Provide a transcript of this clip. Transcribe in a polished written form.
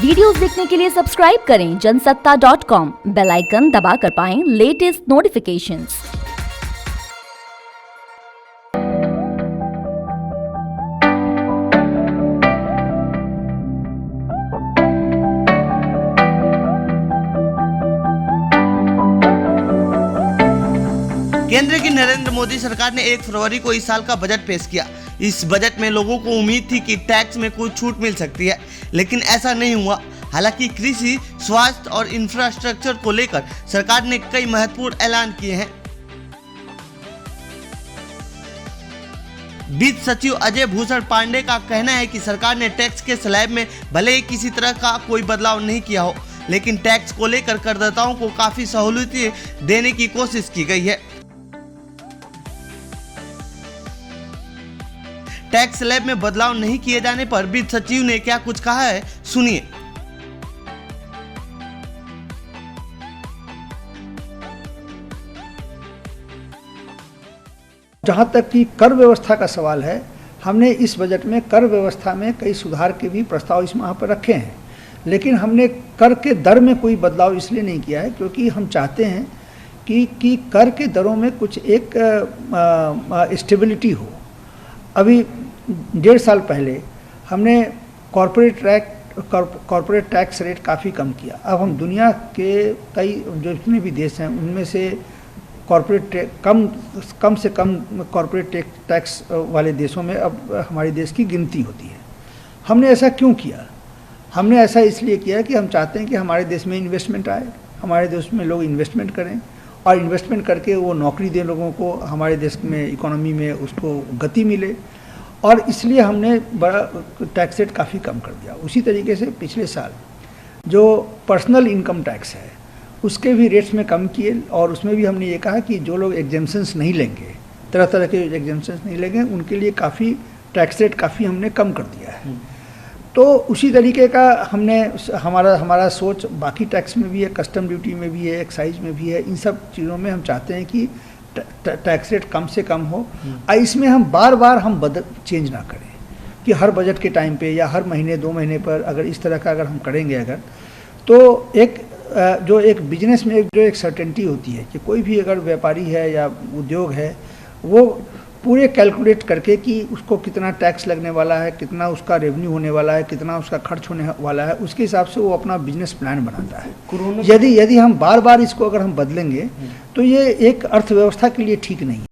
Videos देखने के लिए सब्सक्राइब करें जनसत्ता.com, बेल आइकन दबाकर पाएं लेटेस्ट नोटिफिकेशंस। केंद्र की नरेंद्र मोदी सरकार ने 1 फरवरी को इस साल का बजट पेश किया। इस बजट में लोगों को उम्मीद थी कि टैक्स में कुछ छूट मिल सकती है, लेकिन ऐसा नहीं हुआ। हालांकि कृषि, स्वास्थ्य और इंफ्रास्ट्रक्चर को लेकर सरकार ने कई महत्वपूर्ण ऐलान किए हैं। वित्त सचिव अजय भूषण पांडे का कहना है कि सरकार ने टैक्स के स्लैब में भले ही किसी तरह का कोई बदलाव नहीं किया हो, लेकिन टैक्स को लेकर करदाताओं को काफी सहूलियतें देने की कोशिश की गई है। टैक्स स्लैब में बदलाव नहीं किए जाने पर वित्त सचिव ने क्या कुछ कहा है, सुनिए। जहाँ तक कि कर व्यवस्था का सवाल है, हमने इस बजट में कर व्यवस्था में कई सुधार के भी प्रस्ताव इस वहाँ पर रखे हैं, लेकिन हमने कर के दर में कोई बदलाव इसलिए नहीं किया है क्योंकि हम चाहते हैं कि कर के दरों में कुछ एक स्टेबिलिटी हो। अभी 1.5 साल पहले हमने कॉरपोरेट टैक्स रेट काफ़ी कम किया। अब हम दुनिया के कई जो जितने भी देश हैं उनमें से कम से कम कॉरपोरेट टैक्स वाले देशों में अब हमारे देश की गिनती होती है। हमने ऐसा क्यों किया? हमने ऐसा इसलिए किया कि हम चाहते हैं कि हमारे देश में इन्वेस्टमेंट आए, हमारे देश में लोग इन्वेस्टमेंट करें और इन्वेस्टमेंट करके वो नौकरी दें लोगों को, हमारे देश में इकोनॉमी में उसको गति मिले, और इसलिए हमने बड़ा टैक्स रेट काफ़ी कम कर दिया। उसी तरीके से पिछले साल जो पर्सनल इनकम टैक्स है उसके भी रेट्स में कम किए, और उसमें भी हमने ये कहा कि जो लोग एग्जेम्पशंस नहीं लेंगे, तरह तरह के एग्जेम्पशंस नहीं लेंगे, उनके लिए काफ़ी टैक्स रेट काफ़ी हमने कम कर दिया है। तो उसी तरीके का हमने हमारा सोच बाकी टैक्स में भी है, कस्टम ड्यूटी में भी है, एक्साइज में भी है। इन सब चीज़ों में हम चाहते हैं कि टैक्स रेट कम से कम हो। इसमें हम बार बार चेंज ना करें कि हर बजट के टाइम पे या हर महीने 2 महीने पर अगर इस तरह का अगर हम करेंगे अगर, तो एक बिजनेस में जो एक सर्टेनिटी होती है कि कोई भी अगर व्यापारी है या उद्योग है, वो पूरे कैलकुलेट करके कि उसको कितना टैक्स लगने वाला है, कितना उसका रेवेन्यू होने वाला है, कितना उसका खर्च होने वाला है, उसके हिसाब से वो अपना बिजनेस प्लान बनाता है। यदि हम बार बार इसको अगर हम बदलेंगे तो ये एक अर्थव्यवस्था के लिए ठीक नहीं है।